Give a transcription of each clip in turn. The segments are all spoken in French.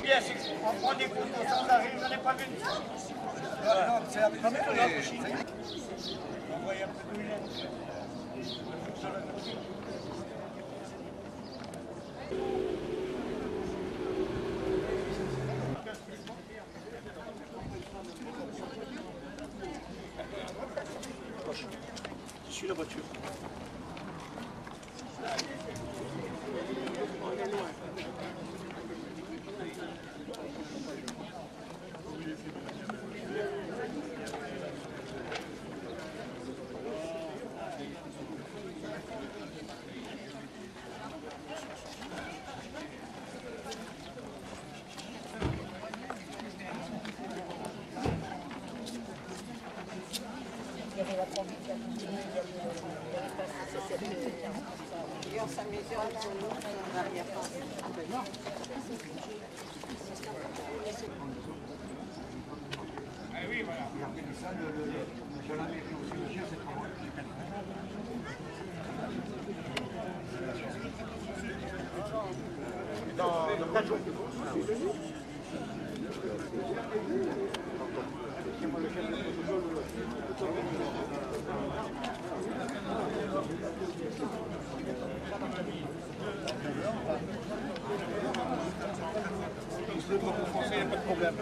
Bien, on prend des photos sans arrêt, vous n'en avez pas vu. Non, c'est avec on voit un peu d'où il est. Je suis la voiture. Et on s'amusait en solo en arrière-plan. Ah oui, voilà. Ça, de la mairie aussi, le chien, c'est travaux. Dans 4 jours. Pour français, il n'y a pas de problème.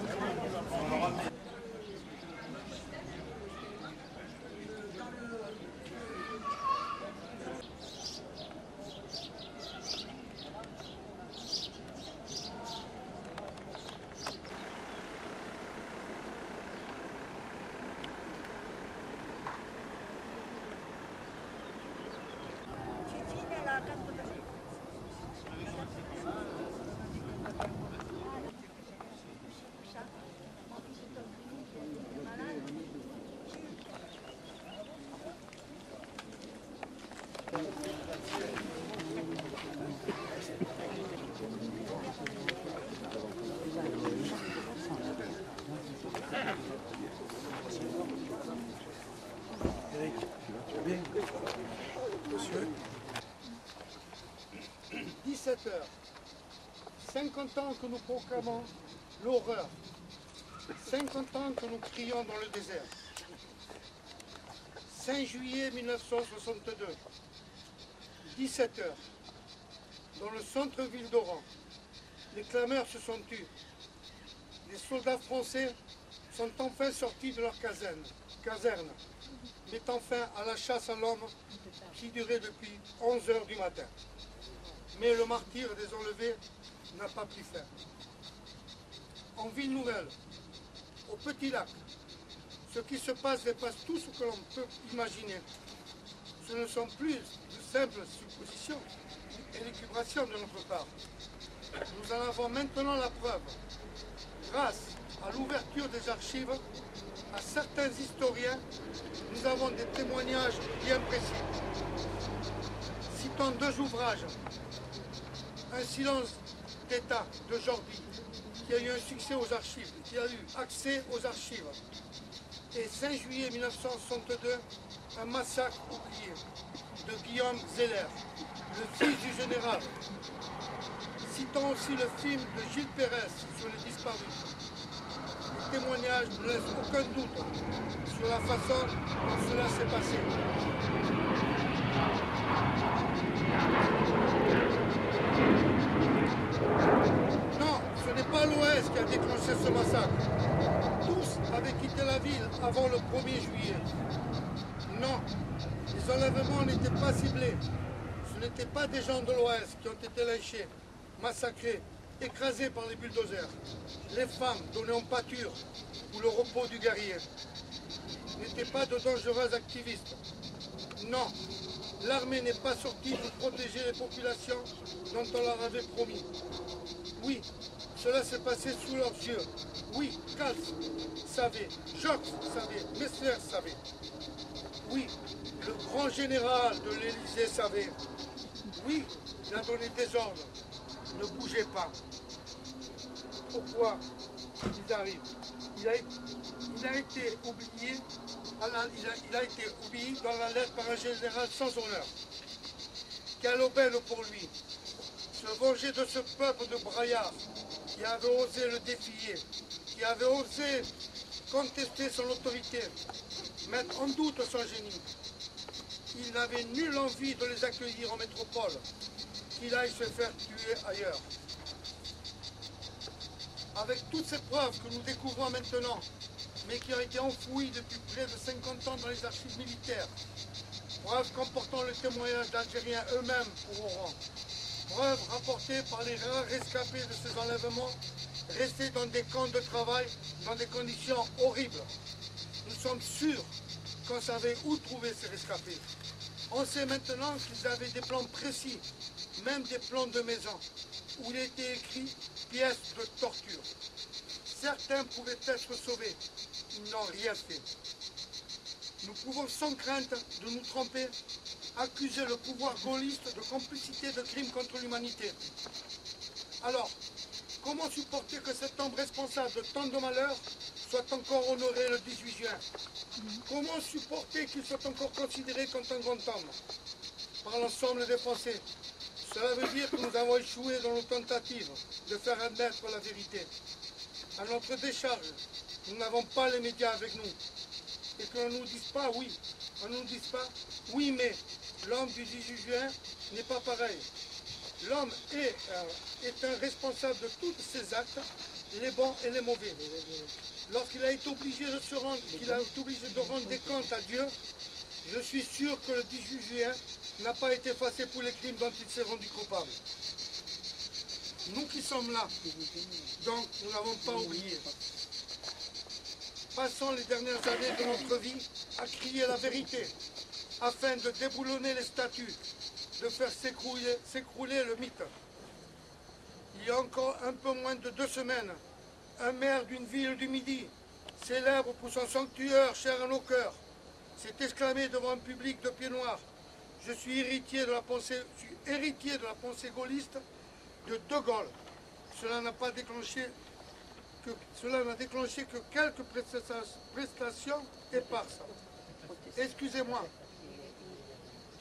Bien. Monsieur. 17 heures. 50 ans que nous proclamons l'horreur. 50 ans que nous crions dans le désert. 5 juillet 1962. 17 heures. Dans le centre-ville d'Oran, les clameurs se sont tues. Les soldats français sont enfin sortis de leur caserne, mettant fin à la chasse à l'homme qui durait depuis 11 heures du matin. Mais le martyre des enlevés n'a pas pris fin. En Ville Nouvelle, au Petit Lac, ce qui se passe dépasse tout ce que l'on peut imaginer. Ce ne sont plus de simples suppositions et l'élucubrations de notre part. Nous en avons maintenant la preuve. Grâce à l'ouverture des archives, à certains historiens, nous avons des témoignages bien précis. Citons 2 ouvrages. Un silence d'État de Jordi, qui a eu un succès aux archives, qui a eu accès aux archives. Et 5 juillet 1962, un massacre oublié de Guillaume Zeller, le fils du général. Citons aussi le film de Gilles Pérez sur les disparus. Les témoignages ne laissent aucun doute sur la façon dont cela s'est passé. Non, ce n'est pas l'OS qui a déclenché ce massacre. Tous avaient quitté la ville avant le 1er juillet. Non, les enlèvements n'étaient pas ciblés. Ce n'étaient pas des gens de l'OS qui ont été lynchés, massacrés, écrasés par les bulldozers. Les femmes données en pâture ou le repos du guerrier n'étaient pas de dangereux activistes. Non, l'armée n'est pas sortie pour protéger les populations dont on leur avait promis. Oui, cela s'est passé sous leurs yeux. Oui, Kals savait, Jox savait, Messler savait. Oui, le grand général de l'Élysée savait. Oui, il a donné des ordres. Ne bougez pas. Pourquoi ils arrivent? Il a été oublié il a été oublié dans la lettre par un général sans honneur. Quelle aubaine pour lui! Se venger de ce peuple de braillards qui avait osé le défier, qui avait osé contester son autorité, mettre en doute son génie. Il n'avait nulle envie de les accueillir en métropole, qu'il aille se faire tuer ailleurs. Avec toutes ces preuves que nous découvrons maintenant, mais qui ont été enfouies depuis près de 50 ans dans les archives militaires, preuves comportant le témoignage d'Algériens eux-mêmes pour Oran, preuves rapportées par les rares rescapés de ces enlèvements, restés dans des camps de travail dans des conditions horribles. Nous sommes sûrs qu'on savait où trouver ces rescapés. On sait maintenant qu'ils avaient des plans précis, même des plans de maison, où il était écrit « pièces de torture ». Certains pouvaient être sauvés, ils n'ont rien fait. Nous pouvons sans crainte de nous tromper, accuser le pouvoir gaulliste de complicité de crimes contre l'humanité. Alors, comment supporter que cet homme responsable de tant de malheurs soit encore honoré le 18 juin? Comment supporter qu'il soit encore considéré comme un grand homme par l'ensemble des Français? Cela veut dire que nous avons échoué dans nos tentatives de faire admettre la vérité. À notre décharge, nous n'avons pas les médias avec nous. Et que l'on nous dise pas oui. On nous dise pas oui, mais l'homme du 18 juin n'est pas pareil. L'homme est un responsable de tous ses actes, les bons et les mauvais. Lorsqu'il a été obligé de se rendre, qu'il a été obligé de rendre des comptes à Dieu, je suis sûr que le 18 juin n'a pas été effacé pour les crimes dont il s'est rendu coupable. Nous qui sommes là, donc nous n'avons pas oublié. Passons les dernières années de notre vie à crier la vérité, afin de déboulonner les statues, de faire s'écrouler le mythe. Il y a encore un peu moins de 2 semaines, un maire d'une ville du Midi, célèbre pour son sanctuaire cher à nos cœurs, s'est exclamé devant un public de pieds noirs: je suis héritier de la pensée gaulliste de De Gaulle. Cela n'a déclenché que quelques prestations éparses. Excusez-moi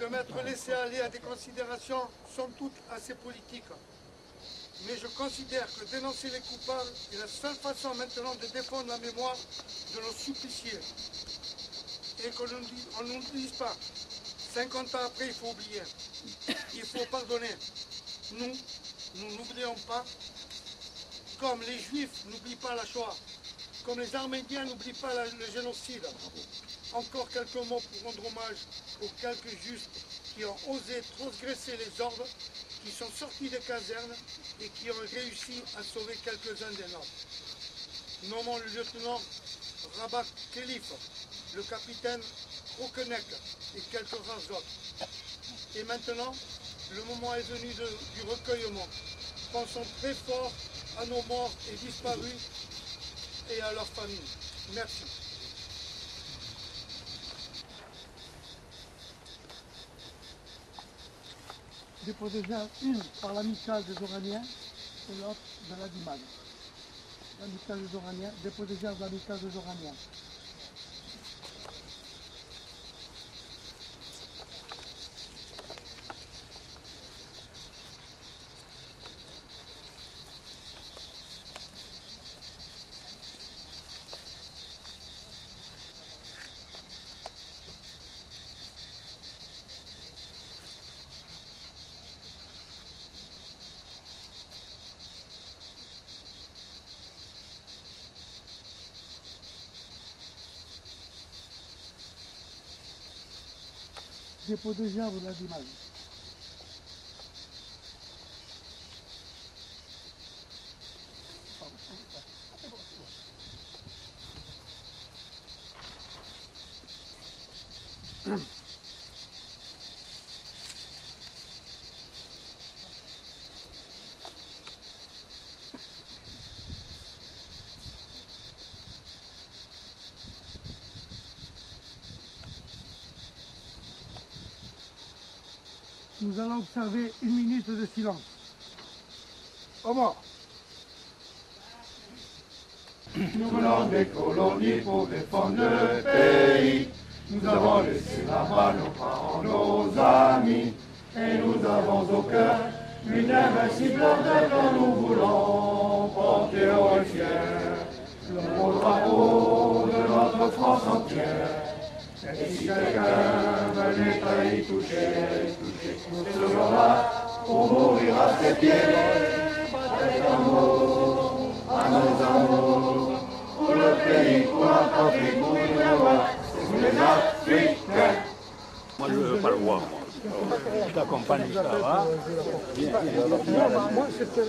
de m'être laissé aller à des considérations somme toute assez politiques. Mais je considère que dénoncer les coupables est la seule façon maintenant de défendre la mémoire de nos suppliciés. Et qu'on ne nous dise pas, 50 ans après, il faut oublier. Il faut pardonner. Nous n'oublions pas, comme les Juifs n'oublient pas la Shoah, comme les Arméniens n'oublient pas le génocide. Encore quelques mots pour rendre hommage aux quelques justes qui ont osé transgresser les ordres, qui sont sortis des casernes et qui ont réussi à sauver quelques-uns des nôtres. Nommons le lieutenant Rabat Khelif, le capitaine Krokenek et quelques rares autres. Et maintenant, le moment est venu du recueillement. Pensons très fort à nos morts et disparus et à leurs familles. Merci. Déposé une par l'amicale des Oraniens et l'autre de la Dimane. L'amicale des Oraniens, déposé de l'amicale des Oraniens. Dépôt de gerbe de la Dimane. Nous allons observer 1 minute de silence. Au revoir. Nous venons des colonies pour défendre le pays. Nous avons laissé là-bas nos parents, nos amis. Et nous avons au cœur une invincible ardeur dont nous voulons porter au ciel le beau drapeau de notre France entière. Et si quelqu'un venait à y toucher, ce jour-là, on mourira à ses pieds. Battez d'amour à nos amours, pour le pays, pour la patrie, pour une loi, pour les Africains. Moi, je ne veux pas le voir, moi. Je t'accompagne, ça va. Moi, c'était